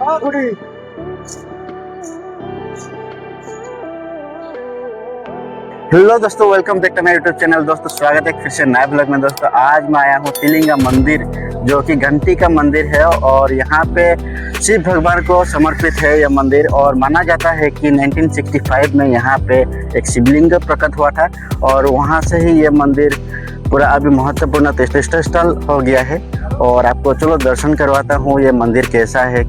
Hello दोस्तों, welcome back to my YouTube channel. दोस्तों स्वागत है फिर से नए ब्लॉग में। दोस्तों आज मैं आया हूँ तिलिंगा मंदिर, जो कि घंटी का मंदिर है और यहाँ पे शिव भगवान को समर्पित है यह मंदिर। और माना जाता है कि 1965 में यहाँ पे एक शिवलिंग प्रकट हुआ था और वहाँ से ही ये मंदिर पूरा अभी महत्वपूर्ण तीर्थ स्थल हो गया है। और आपको चलो दर्शन करवाता हूँ ये मंदिर कैसा है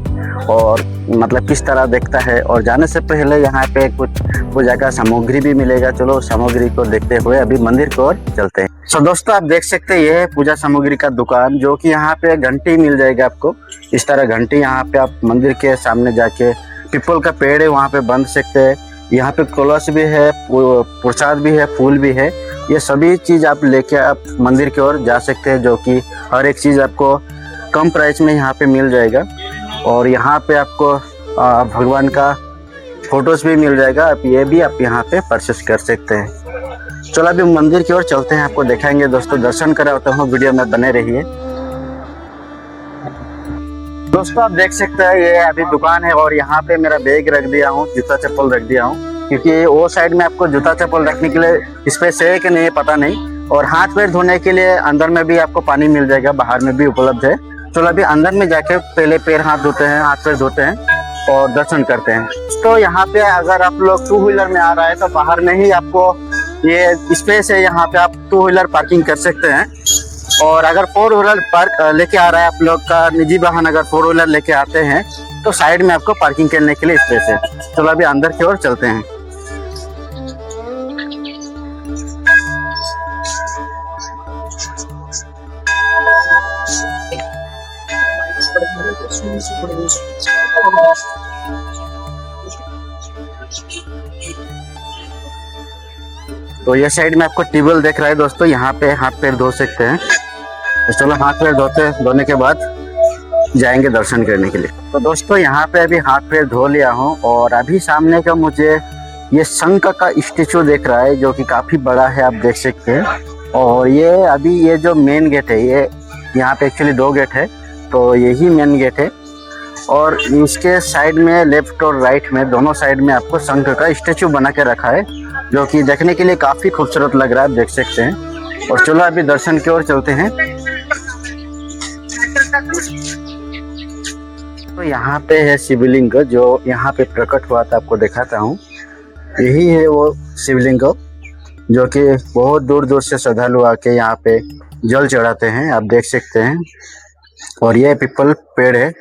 और मतलब किस तरह दिखता है। और जाने से पहले यहाँ पे कुछ पूजा का सामग्री भी मिलेगा। चलो सामग्री को देखते हुए अभी मंदिर की ओर चलते हैं। सो दोस्तों आप देख सकते हैं ये है पूजा सामग्री का दुकान, जो कि यहाँ पे घंटी मिल जाएगा आपको। इस तरह घंटी यहाँ पे आप मंदिर के सामने जाके, पीपल का पेड़ है वहाँ पे बांध सकते हैं। यहाँ पे कलश भी है, प्रसाद भी है, फूल भी है। ये सभी चीज आप लेके आप मंदिर की ओर जा सकते हैं, जो कि हर एक चीज आपको कम प्राइस में यहाँ पे मिल जाएगा। और यहाँ पे आपको भगवान का फोटोज भी मिल जाएगा, आप ये भी आप यहाँ पे परचेस कर सकते हैं। चलो अभी मंदिर की ओर चलते हैं, आपको दिखाएंगे। दोस्तों दर्शन कराता हूँ, वीडियो में बने रहिए। दोस्तों आप देख सकते हैं ये अभी दुकान है और यहाँ पे मेरा बैग रख दिया हूँ, जूता चप्पल रख दिया हूँ, क्योंकि वो साइड में आपको जूता चप्पल रखने के लिए स्पेस है कि नहीं पता नहीं। और हाथ पैर धोने के लिए अंदर में भी आपको पानी मिल जाएगा, बाहर में भी उपलब्ध है। चलो अभी अंदर में जाके पहले पैर हाथ धोते हैं, हाथ पैर धोते हैं और दर्शन करते हैं। तो यहाँ पे अगर आप लोग 2 व्हीलर में आ रहा है तो बाहर में ही आपको ये स्पेस है, यहाँ पे आप 2 व्हीलर पार्किंग कर सकते हैं। और अगर 4 व्हीलर पार्क लेके आ रहा है आप लोग का निजी वाहन, अगर 4 व्हीलर लेके आते हैं तो साइड में आपको पार्किंग करने के लिए स्पेस है। चलो अभी अंदर की ओर चलते हैं। तो ये साइड में आपको ट्यूबवेल देख रहा है दोस्तों, यहाँ पे हाथ पैर धो सकते हैं। तो चलो हाथ पैर धोने के बाद जाएंगे दर्शन करने के लिए। तो दोस्तों यहाँ पे अभी हाथ पैर धो लिया हूँ और अभी सामने का मुझे ये शंख का स्टेचू देख रहा है, जो कि काफी बड़ा है, आप देख सकते हैं। और ये अभी ये जो मेन गेट है, ये यहाँ पे एक्चुअली 2 गेट है, तो यही मेन गेट है। और इसके साइड में लेफ्ट और राइट में दोनों साइड में आपको शंख का स्टेचू बना के रखा है, जो कि देखने के लिए काफी खूबसूरत लग रहा है, आप देख सकते हैं। और चलो अभी दर्शन की ओर चलते हैं। तो यहाँ पे है शिवलिंग, जो यहाँ पे प्रकट हुआ था, आपको दिखाता हूँ। यही है वो शिवलिंग, जो कि बहुत दूर दूर से श्रद्धालु आके यहाँ पे जल चढ़ाते हैं, आप देख सकते हैं। और ये पीपल पेड़ है।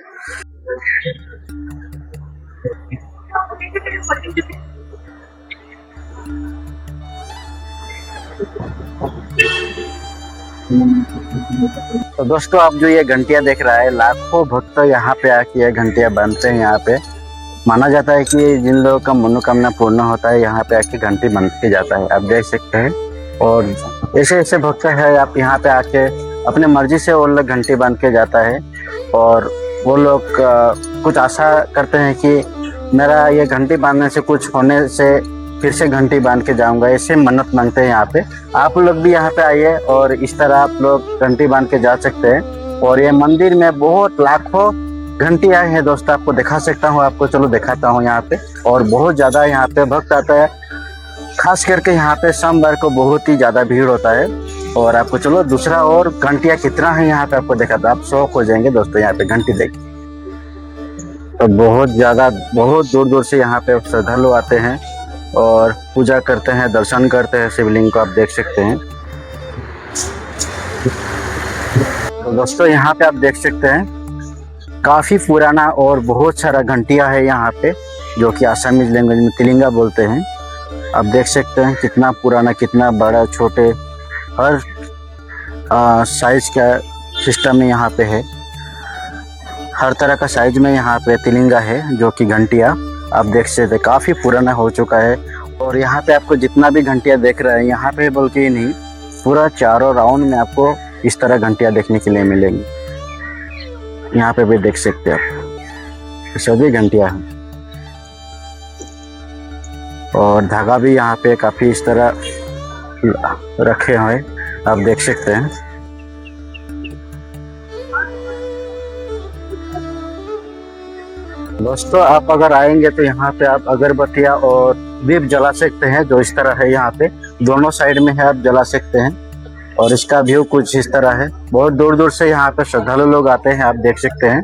तो दोस्तों आप जो ये घंटियां देख रहा है, लाखों भक्त यहाँ पे आके ये घंटियां बांधते हैं। यहाँ पे माना जाता है कि जिन लोगों का मनोकामना पूर्ण होता है, यहाँ पे आके घंटी बांध के जाता है, आप देख सकते हैं। और ऐसे ऐसे भक्त है, आप यहाँ पे आके अपने मर्जी से वो लोग घंटी बांध के जाता है। और वो लोग कुछ आशा करते हैं कि मेरा ये घंटी बांधने से कुछ होने से फिर से घंटी बांध के जाऊंगा, ऐसे मन्नत मांगते हैं यहाँ पे। आप लोग भी यहाँ पे आइए और इस तरह आप लोग घंटी बांध के जा सकते हैं। और ये मंदिर में बहुत लाखों घंटियां हैं दोस्तों, आपको दिखा सकता हूँ, आपको चलो दिखाता हूँ यहाँ पे। और बहुत ज्यादा यहाँ पे भक्त आता है, खास करके यहाँ पे सोमवार को बहुत ही ज्यादा भीड़ होता है। और आपको चलो दूसरा और घंटियां कितना है यहाँ पे आपको दिखाता हूँ, आप शौक हो जाएंगे दोस्तों यहाँ पे घंटी देख। तो बहुत ज्यादा, बहुत दूर दूर से यहाँ पे श्रद्धालु आते हैं और पूजा करते हैं, दर्शन करते हैं शिवलिंग को, आप देख सकते हैं। तो दोस्तों यहाँ पे आप देख सकते हैं काफी पुराना और बहुत सारा घंटियां है यहाँ पे, जो कि आसामीज लैंग्वेज में तिलिंगा बोलते हैं। आप देख सकते हैं कितना पुराना, कितना बड़ा, छोटे, हर साइज का सिस्टम में यहाँ पे है। हर तरह का साइज में यहाँ पे तिलिंगा है, जो कि घंटियां आप देख सकते हैं काफी पुराना हो चुका है। और यहाँ पे आपको जितना भी घंटियां देख रहे हैं, यहाँ पे बल्कि ही नहीं, पूरा चारों राउंड में आपको इस तरह घंटियां देखने के लिए मिलेंगी। यहाँ पे भी देख सकते हैं आप, सभी घंटियां हैं। और धागा भी यहाँ पे काफी इस तरह रखे हुए, आप देख सकते हैं। दोस्तों आप अगर आएंगे तो यहाँ पे आप अगरबत्तियाँ और दीप जला सकते हैं, जो इस तरह है यहाँ पे दोनों साइड में है, आप जला सकते हैं। और इसका व्यू कुछ इस तरह है। बहुत दूर दूर से यहाँ पे श्रद्धालु लोग आते हैं, आप देख सकते हैं।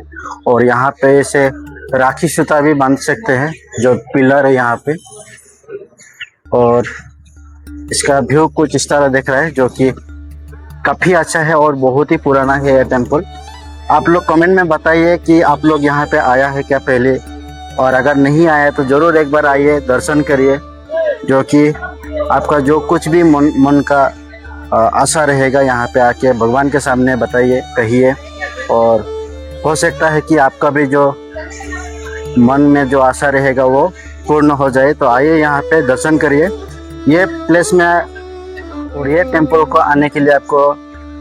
और यहाँ पे इसे राखी सूता भी बांध सकते हैं, जो पिलर है यहाँ पे। और इसका व्यू कुछ इस तरह दिख रहा है, जो कि काफी अच्छा है और बहुत ही पुराना है यह टेम्पल। आप लोग कमेंट में बताइए कि आप लोग यहाँ पे आया है क्या पहले, और अगर नहीं आया तो जरूर एक बार आइए, दर्शन करिए। जो कि आपका जो कुछ भी मन का आशा रहेगा यहाँ पे आके भगवान के सामने बताइए, कहिए। और हो सकता है कि आपका भी जो मन में जो आशा रहेगा वो पूर्ण हो जाए। तो आइए यहाँ पे दर्शन करिए। ये प्लेस में और ये टेम्पल को आने के लिए आपको,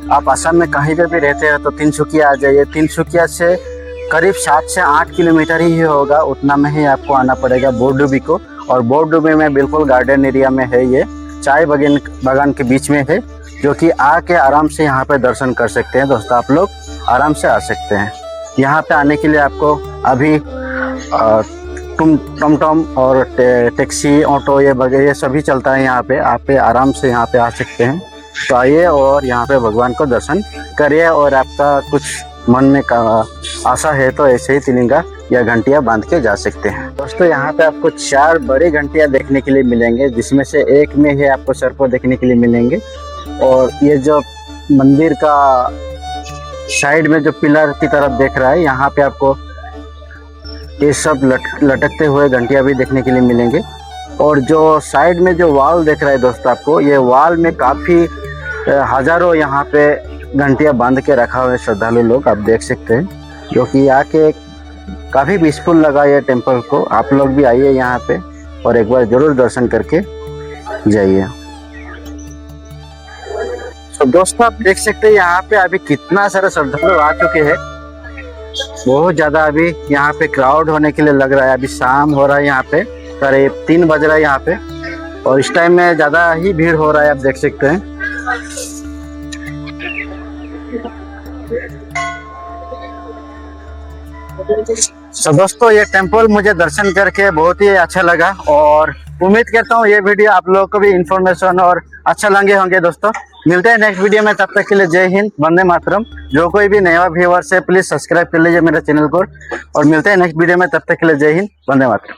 आप असम में कहीं पे भी रहते हैं तो तिनसुकिया आ जाइए। तिनसुकिया से करीब 7 से 8 किलोमीटर ही होगा, उतना में ही आपको आना पड़ेगा बोरडुबी को। और बोरडुबी में बिल्कुल गार्डन एरिया में है, ये चाय बागान के बीच में है, जो कि आके आराम से यहाँ पे दर्शन कर सकते हैं। दोस्तों आप लोग आराम से आ सकते हैं। यहाँ पे आने के लिए आपको अभी टमटम और टैक्सी, ऑटो ये वगैरह ये सभी चलता है यहाँ पे। आप आराम से यहाँ पे आ सकते हैं। तो आइए और यहाँ पे भगवान को दर्शन करिए। और आपका कुछ मन में आशा है तो ऐसे ही तिलिंगा या घंटियाँ बांध के जा सकते हैं। दोस्तों यहाँ पे आपको 4 बड़ी घंटियाँ देखने के लिए मिलेंगे, जिसमें से एक में है आपको सर्प देखने के लिए मिलेंगे। और ये जो मंदिर का साइड में जो पिलर की तरफ देख रहा है, यहाँ पे आपको ये सब लटकते हुए घंटियाँ भी देखने के लिए मिलेंगे। और जो साइड में जो वॉल देख रहा है दोस्तों आपको, ये वॉल में काफ़ी हजारों यहाँ पे घंटियाँ बांध के रखा हुआ है श्रद्धालु लोग, आप देख सकते हैं। जो कि आके काफ़ी पीसफुल लगा ये टेम्पल को। आप लोग भी आइए यहाँ पे और एक बार जरूर दर्शन करके जाइए। तो दोस्तों आप देख सकते हैं यहाँ पे अभी कितना सारा श्रद्धालु आ चुके हैं। बहुत ज़्यादा अभी यहाँ पे क्राउड होने के लिए लग रहा है। अभी शाम हो रहा है, यहाँ पे करीब 3 बज रहा है यहाँ पे। और इस टाइम में ज़्यादा ही भीड़ हो रहा है, आप देख सकते हैं। तो दोस्तों ये टेम्पल मुझे दर्शन करके बहुत ही अच्छा लगा, और उम्मीद करता हूँ ये वीडियो आप लोगों को भी इंफॉर्मेशन और अच्छा लगे होंगे। दोस्तों मिलते हैं नेक्स्ट वीडियो में, तब तक के लिए जय हिंद, वंदे मातरम। जो कोई भी नया व्यूअर्स है प्लीज सब्सक्राइब कर लीजिए मेरे चैनल को। और मिलते हैं नेक्स्ट वीडियो में, तब तक के लिए जय हिंद, वंदे मातरम।